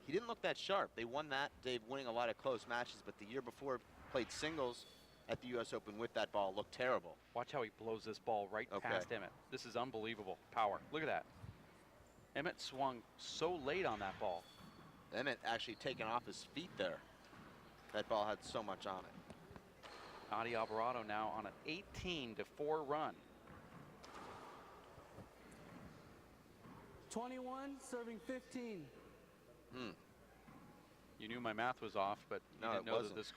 He didn't look that sharp. They won that, Dave, winning a lot of close matches, but the year before played singles at the US Open with that ball, looked terrible. Watch how he blows this ball right past Emmett. This is unbelievable power. Look at that. Emmett swung so late on that ball. Emmett actually taken off his feet there. That ball had so much on it. Nadi Alvarado now on an 18-4 run. 21, serving 15. You knew my math was off, but you No, didn't it know wasn't. that the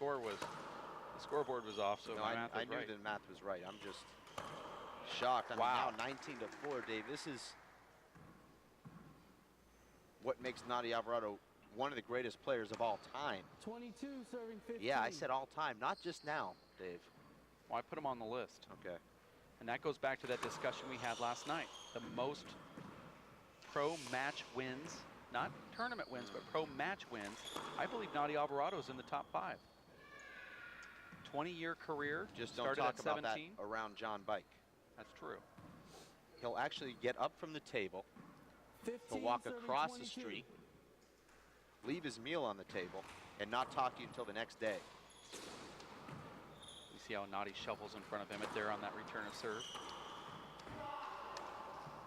scoreboard was off, so No, my math was I knew right. the math was right. I'm just shocked. I Wow. mean, now 19-4, Dave. This is what makes Nadi Alvarado one of the greatest players of all time. 22, serving 15. Yeah, I said all time, not just now, Dave. Well, I put him on the list. Okay. And that goes back to that discussion we had last night. The most pro match wins, not tournament wins, but pro match wins. I believe Nadi Alvarado is in the top 5. 20-year career, Just don't started talk at about 17. that around John Bike. That's true. He'll actually get up from the table. 15, He'll walk serving across 22. the street, leave his meal on the table, and not talk to you until the next day. You see how Nadi shuffles in front of Emmett there on that return of serve.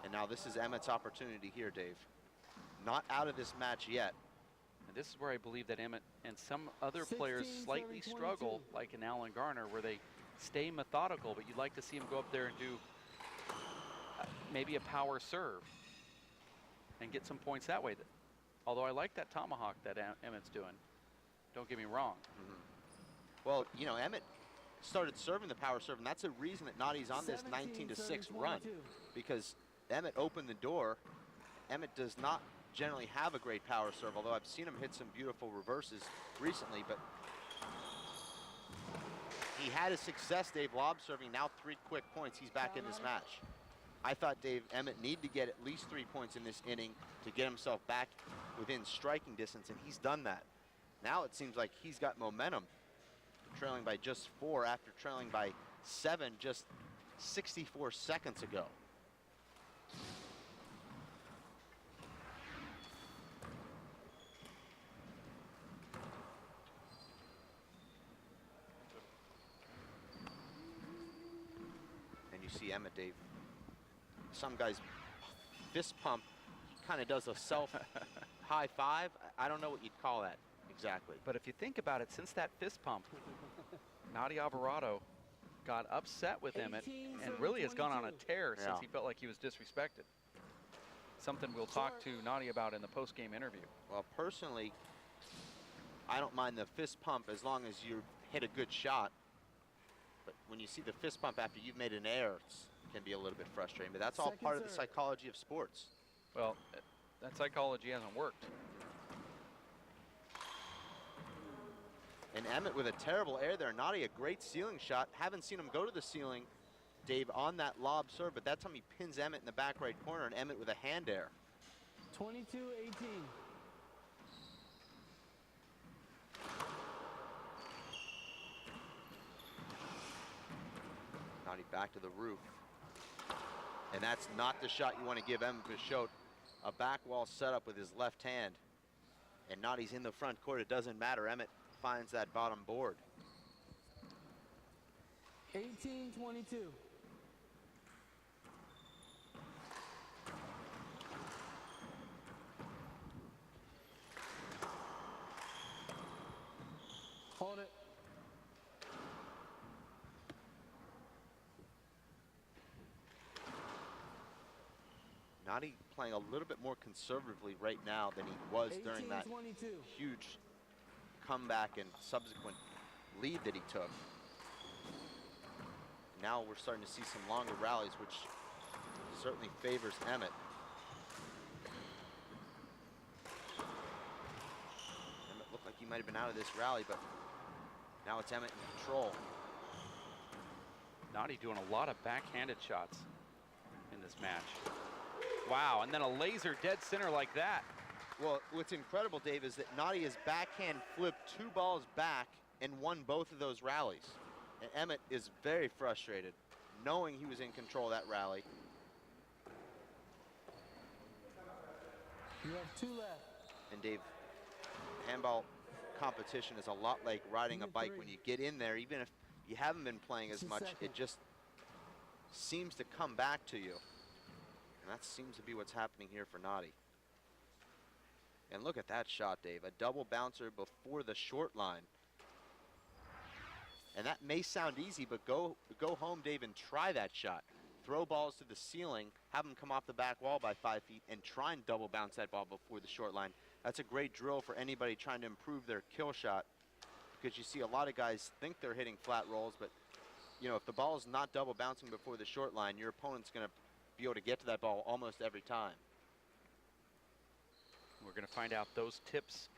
And now this is Emmett's opportunity here, Dave. Not out of this match yet. And this is where I believe that Emmett and some other 16, players slightly 22. struggle, like in Alan Garner, where they stay methodical, but you'd like to see him go up there and do maybe a power serve and get some points that way. Although I like that tomahawk that Emmett's doing. Don't get me wrong. Well, you know, Emmett started serving the power serve, and that's a reason that Nadi's on this 17, 19-6 serving run, 22. because Emmett opened the door. Emmett does not generally have a great power serve, although I've seen him hit some beautiful reverses recently, but he had his success, Dave, lob serving. Now 3 quick points. He's back in this match. I thought Dave Emmett needed to get at least 3 points in this inning to get himself back within striking distance, and he's done that. Now it seems like he's got momentum, trailing by just 4 after trailing by 7 just 64 seconds ago. And you see Emmett, Dave. Some guys fist pump, kind of does a self high five. I don't know what you'd call that exactly. But if you think about it, since that fist pump, Nadi Alvarado got upset with Emmett and really has gone on a tear since he felt like he was disrespected. Something we'll talk to Nadi about in the post-game interview. Well, personally, I don't mind the fist pump as long as you hit a good shot. But when you see the fist pump after you've made an error, it can be a little bit frustrating. But that's all part of the psychology of sports. Well, that psychology hasn't worked. And Emmett with a terrible air there. Nadi a great ceiling shot. Haven't seen him go to the ceiling, Dave, on that lob serve, but that time he pins Emmett in the back right corner, and Emmett with a hand air. 22-18. Nadi back to the roof. And that's not the shot you want to give Emmett Peixoto. A back wall setup with his left hand. And Nadi's in the front court. It doesn't matter. Emmett finds that bottom board. 18-22. Hold it. Nadi playing a little bit more conservatively right now than he was during that 18-22. huge comeback and subsequent lead that he took. Now we're starting to see some longer rallies, which certainly favors Emmett. Emmett looked like he might have been out of this rally, but now it's Emmett in control. Nadi doing a lot of backhanded shots in the this match. Wow, and then a laser dead center like that. Well, what's incredible, Dave, is that Nadi has backhand flipped 2 balls back and won both of those rallies. And Emmett is very frustrated, knowing he was in control of that rally. You have 2 left. And Dave, handball competition is a lot like riding a bike. When you get in there, even if you haven't been playing as much, it just seems to come back to you. And that seems to be what's happening here for Nadi. And look at that shot, Dave. A double bouncer before the short line. And that may sound easy, but go home, Dave, and try that shot. Throw balls to the ceiling, have them come off the back wall by 5 feet, and try and double bounce that ball before the short line. That's a great drill for anybody trying to improve their kill shot, because you see a lot of guys think they're hitting flat rolls, but you know, if the ball is not double bouncing before the short line, your opponent's going to be able to get to that ball almost every time. We're going to find out those tips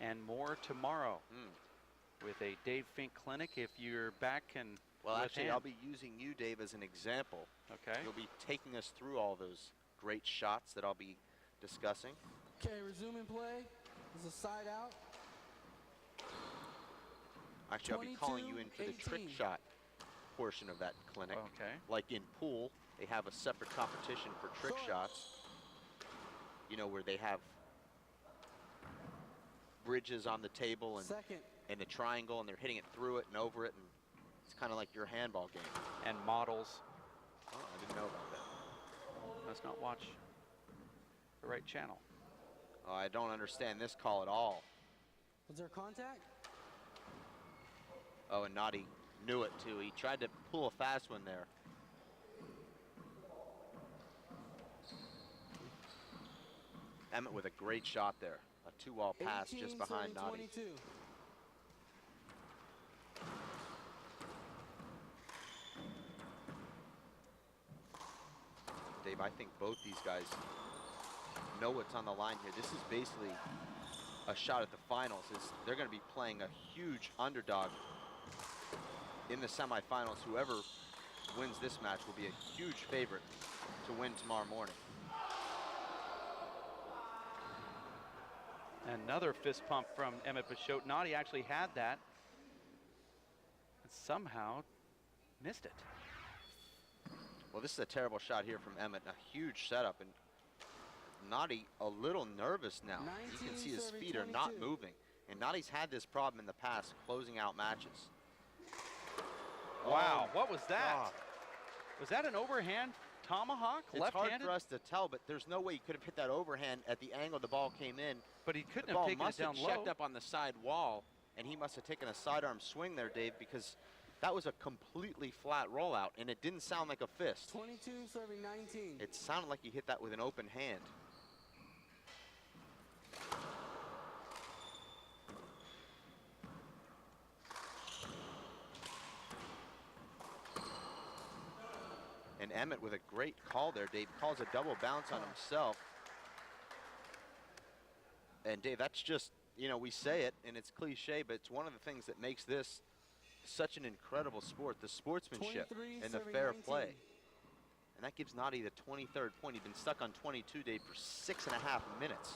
and more tomorrow with a Dave Fink clinic. If you're back and well, actually, I'll be using you, Dave, as an example. Okay. You'll be taking us through all those great shots that I'll be discussing. Okay, resuming play. This is a side out. Actually, I'll be calling you in for the trick shot portion of that clinic. Okay. Like in pool, they have a separate competition for trick shots. You know, where they have bridges on the table and the triangle, and they're hitting it through it and over it, and it's kind of like your handball game. And models. Oh, I didn't know about that. Let's not watch the right channel. Oh, I don't understand this call at all. Was there contact? Oh, and Nadi knew it too. He tried to pull a fast one there. Emmett with a great shot there. A 2-wall pass just behind Nadi. Dave, I think both these guys know what's on the line here. This is basically a shot at the finals. They're going to be playing a huge underdog in the semifinals. Whoever wins this match will be a huge favorite to win tomorrow morning. Another fist pump from Emmett Peixoto. Nadi actually had that and somehow missed it. Well, this is a terrible shot here from Emmett. A huge setup, and Nadi a little nervous now. You can see his feet are not moving. And Nadi's had this problem in the past, closing out matches. Wow, what was that? Was that an overhand tomahawk, left-handed? It's hard for us to tell, but there's no way he could have hit that overhand at the angle the ball came in. But he couldn't have taken it down low. The ball must have checked up on the side wall, and he must have taken a sidearm swing there, Dave, because that was a completely flat rollout, and it didn't sound like a fist. 22 serving 19. It sounded like he hit that with an open hand. And Emmett with a great call there, Dave. Calls a double bounce on himself. And Dave, that's just, you know, we say it and it's cliche, but it's one of the things that makes this such an incredible sport, the sportsmanship and the fair play. And that gives Nadi the 23rd point. He's been stuck on 22, Dave, for 6.5 minutes.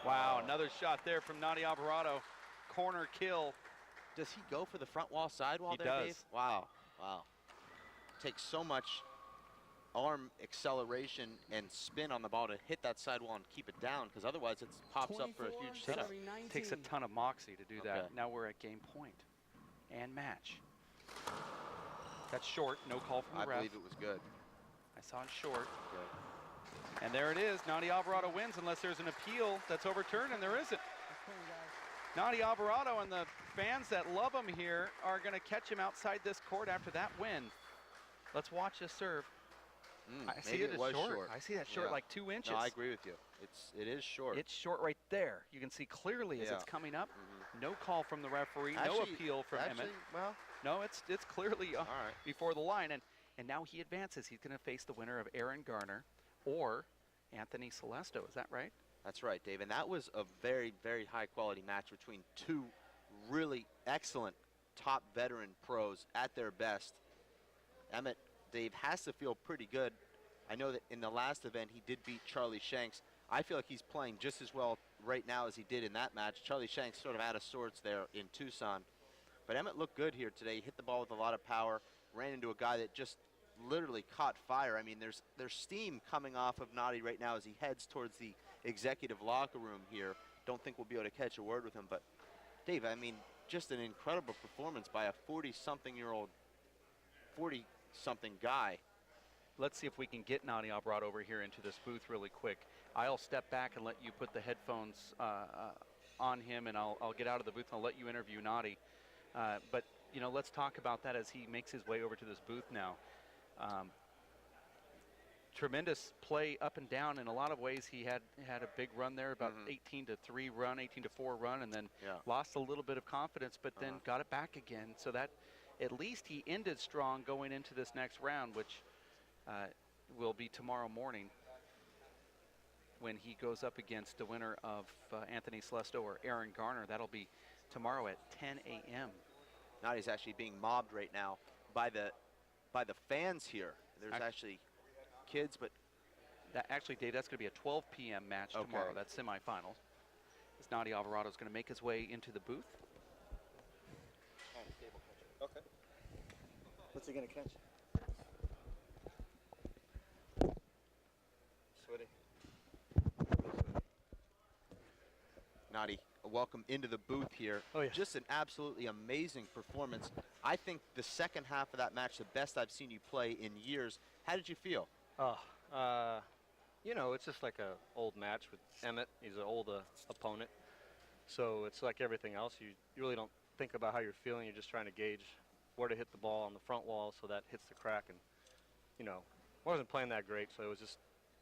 Wow, another shot there from Nadi Alvarado. Corner kill. Does he go for the front wall sidewall there, does. Dave? Wow, wow. Takes so much arm acceleration and spin on the ball to hit that sidewall and keep it down, because otherwise it pops up for a huge setup. Takes a ton of moxie to do that. Now we're at game point and match. That's short, no call from the ref. I believe it was good. I saw it short. And there it is. Nadi Alvarado wins unless there's an appeal that's overturned, and there isn't. Nadi Alvarado and the fans that love him here are going to catch him outside this court after that win. Let's watch this serve. I see it as short. I see that short, like 2 inches. No, I agree with you. It is short. It's short right there. You can see clearly as it's coming up. No call from the referee. No appeal from Emmett. Well, no, it's clearly before the line. And now he advances. He's going to face the winner of Aaron Garner or Anthony Celesto. Is that right? That's right, Dave. And that was a very, very high-quality match between two really excellent top veteran pros at their best. Emmett, Dave, has to feel pretty good. I know that in the last event he did beat Charlie Shanks. I feel like he's playing just as well right now as he did in that match. Charlie Shanks sort of out of sorts there in Tucson. But Emmett looked good here today. He hit the ball with a lot of power, ran into a guy that just literally caught fire. I mean, there's steam coming off of Nadi right now as he heads towards the executive locker room here. Don't think we'll be able to catch a word with him. But, Dave, I mean, just an incredible performance by a 40-something-year-old, 40-something guy. Let's see if we can get Nadi Alvarado over here into this booth really quick. I'll step back and let you put the headphones on him, and I'll get out of the booth and I'll let you interview Nadi. But, you know, let's talk about that as he makes his way over to this booth now. Tremendous play up and down. In a lot of ways, he had a big run there, about 18-3 run, 18-4 run, and then lost a little bit of confidence, but then got it back again. So that at least he ended strong going into this next round, which will be tomorrow morning when he goes up against the winner of Anthony Celesto or Aaron Garner. That'll be tomorrow at 10 a.m. Nadi's actually being mobbed right now by the fans here. There's actually kids, but actually, Dave, that's going to be a 12 p.m. match tomorrow. That's semifinals. As Nadi Alvarado is going to make his way into the booth. Okay. What's he going to catch? Sweaty. Nadi, welcome into the booth here. Oh, yeah. Just an absolutely amazing performance. I think the second half of that match, the best I've seen you play in years. How did you feel? You know, it's just like a old match with Emmett. He's an old opponent. So it's like everything else. You really don't think about how you're feeling. You're just trying to gauge where to hit the ball on the front wall so that hits the crack. And, you know, I wasn't playing that great, so it was just,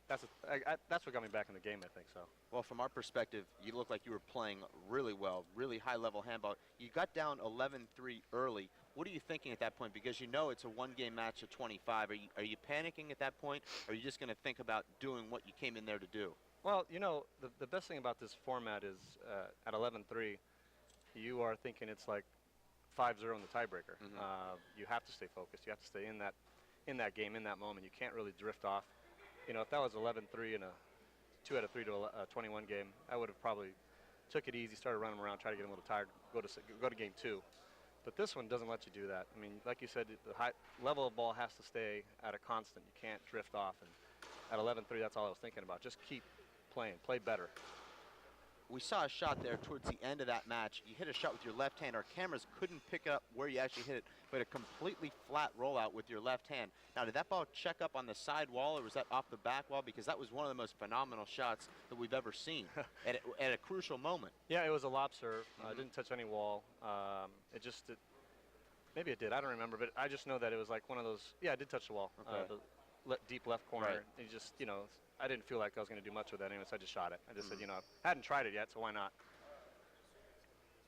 that's what got me back in the game, I think so. Well, from our perspective, you look like you were playing really well, really high-level handball. You got down 11-3 early. What are you thinking at that point? Because you know it's a one-game match of 25. Are you panicking at that point, or are you just going to think about doing what you came in there to do? Well, you know, the best thing about this format is at 11-3, you are thinking it's like 5-0 in the tiebreaker. You have to stay focused. You have to stay in that game, in that moment. You can't really drift off. You know, if that was 11-3 in a 2 out of 3 to a 21 game, I would have probably took it easy, started running around, try to get a little tired, go to game 2. But this one doesn't let you do that. I mean, like you said, the high level of ball has to stay at a constant. You can't drift off. And at 11-3, that's all I was thinking about. Just keep playing, play better. We saw a shot there towards the end of that match. You hit a shot with your left hand. Our cameras couldn't pick up where you actually hit it, but a completely flat rollout with your left hand. Now, did that ball check up on the side wall, or was that off the back wall? Because that was one of the most phenomenal shots that we've ever seen at a crucial moment. Yeah, it was a lob serve. Didn't touch any wall. Maybe it did. I don't remember, but I just know that it was like one of those. Yeah, it did touch the wall. The deep left corner. Right. It just, you know, I didn't feel like I was going to do much with that anyway, so I just shot it. I just said, you know, I hadn't tried it yet, so why not?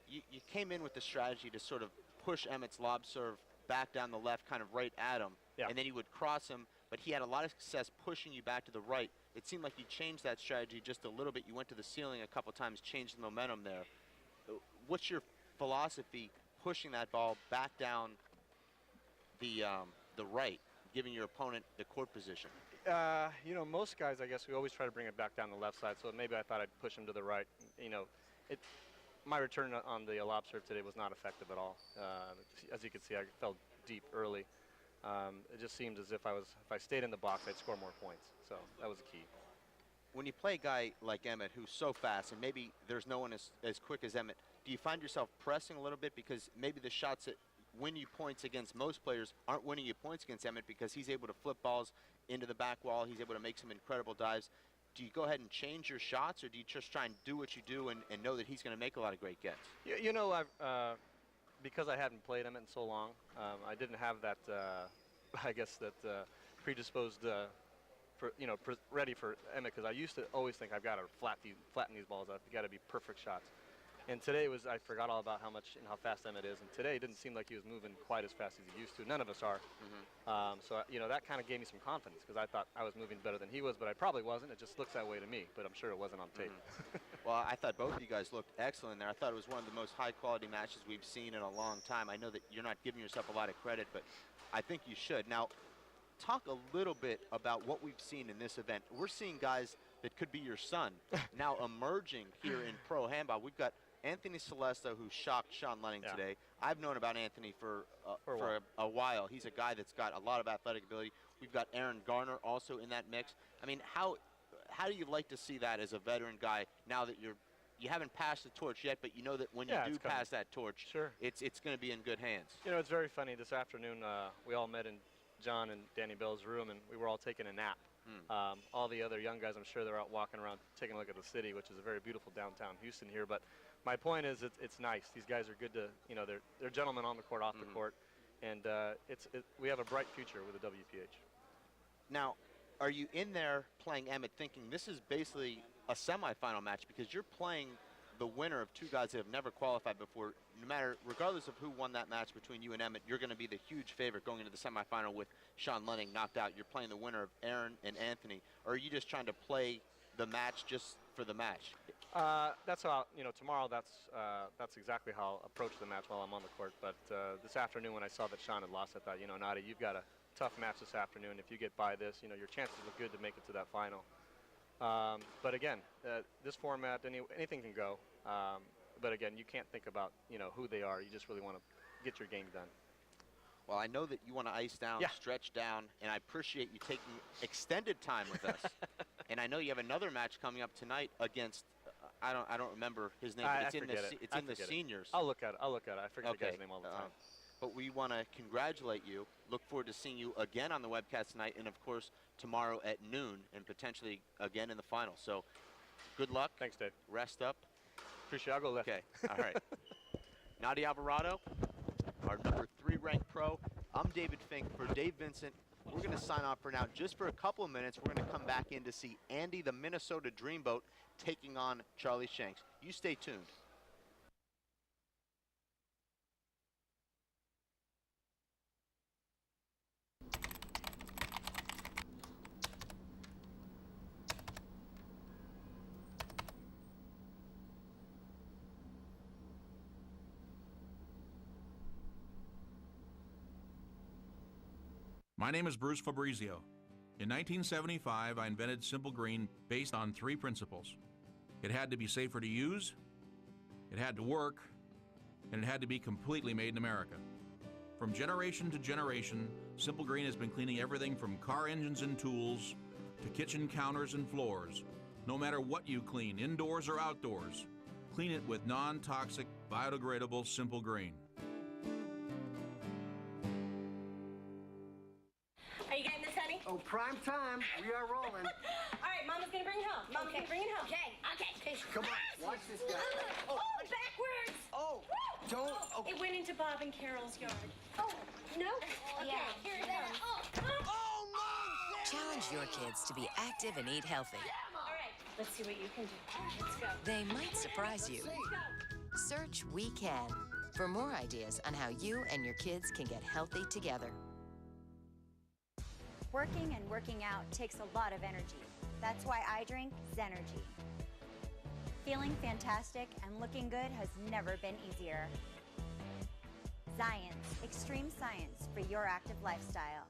You came in with the strategy to sort of push Emmett's lob serve back down the left, kind of right at him, and then he would cross him, but he had a lot of success pushing you back to the right. It seemed like you changed that strategy just a little bit. You went to the ceiling a couple times, changed the momentum there. What's your philosophy pushing that ball back down the right, giving your opponent the court position? You know, most guys, I guess, we always try to bring it back down the left side, so maybe I thought I'd push him to the right. You know, my return on the lob serve today was not effective at all. As you can see, I fell deep early. It just seemed as if I stayed in the box, I'd score more points. So that was the key. When you play a guy like Emmett, who's so fast, and maybe there's no one as quick as Emmett, do you find yourself pressing a little bit because maybe the shots that win you points against most players aren't winning you points against Emmett because he's able to flip balls into the back wall, he's able to make some incredible dives? Do you go ahead and change your shots, or do you just try and do what you do and know that he's going to make a lot of great gets? You know, because I hadn't played Emmett in so long, I didn't have that, I guess, that predisposed, ready for Emmett, because I used to always think I've got to flatten these balls out. They've got to be perfect shots. And today I forgot all about how much and how fast Emmett is. And today it didn't seem like he was moving quite as fast as he used to. None of us are. So, you know, that kind of gave me some confidence because I thought I was moving better than he was, but I probably wasn't. It just looks that way to me, but I'm sure it wasn't on tape. Well, I thought both of you guys looked excellent there. I thought it was one of the most high-quality matches we've seen in a long time. I know that you're not giving yourself a lot of credit, but I think you should. Now, talk a little bit about what we've seen in this event. We're seeing guys that could be your son now emerging here in pro handball. We've got Anthony Celesta, who shocked Sean Lenning today. I've known about Anthony for a while. He's a guy that's got a lot of athletic ability. We've got Aaron Garner also in that mix. I mean, how do you like to see that as a veteran guy now that you haven't passed the torch yet, but you know that when you do pass that torch, it's going to be in good hands? You know, it's very funny. This afternoon, we all met in John and Danny Bell's room, and we were all taking a nap. All the other young guys, I'm sure they're out walking around taking a look at the city, which is a very beautiful downtown Houston here. But my point is, it's nice. These guys are good to, you know, they're gentlemen on the court, off the court, and we have a bright future with the WPH. Now, are you in there playing Emmett thinking this is basically a semifinal match because you're playing the winner of two guys that have never qualified before? No matter, regardless of who won that match between you and Emmett, you're going to be the huge favorite going into the semifinal with Sean Lenning knocked out. You're playing the winner of Aaron and Anthony. Or are you just trying to play the match just for the match? That's how, you know, tomorrow that's exactly how I'll approach the match while I'm on the court. But this afternoon when I saw that Sean had lost, I thought, you know, Nadi, you've got a tough match this afternoon. If you get by this, you know, your chances look good to make it to that final. But again, this format, anything can go. But again, you can't think about, you know, who they are. You just really want to get your game done. Well, I know that you want to ice down, stretch down, and I appreciate you taking extended time with us. And I know you have another match coming up tonight against I don't remember his name, but it's in the seniors. I'll look at it. I forget the guy's name all the time. But we want to congratulate you. Look forward to seeing you again on the webcast tonight, and of course tomorrow at noon, and potentially again in the final. So, good luck. Thanks, Dave. Rest up. Appreciate it. I'll go left. Okay. All right. Nadi Alvarado, our number 3 ranked pro. I'm David Fink for Dave Vincent. We're going to sign off for now. Just for a couple of minutes, we're going to come back in to see Andy, the Minnesota Dreamboat, taking on Charlie Shanks. You stay tuned. My name is Bruce Fabrizio. In 1975, I invented Simple Green based on 3 principles. It had to be safer to use, it had to work, and it had to be completely made in America. From generation to generation, Simple Green has been cleaning everything from car engines and tools to kitchen counters and floors. No matter what you clean, indoors or outdoors, clean it with non-toxic, biodegradable Simple Green. Are you getting this, honey? Oh, prime time. We are rolling. All right, Mama's gonna bring it home. Mama's gonna bring it home. Okay. Come on, watch this guy. Oh, backwards. Oh, don't. Oh. It went into Bob and Carol's yard. Oh, no? Okay, here it comes. Oh, Mom! Challenge your kids to be active and eat healthy. All right, let's see what you can do. Let's go. They might surprise you. Search We Can for more ideas on how you and your kids can get healthy together. Working and working out takes a lot of energy. That's why I drink Zenergy. Feeling fantastic and looking good has never been easier. Science, extreme science for your active lifestyle.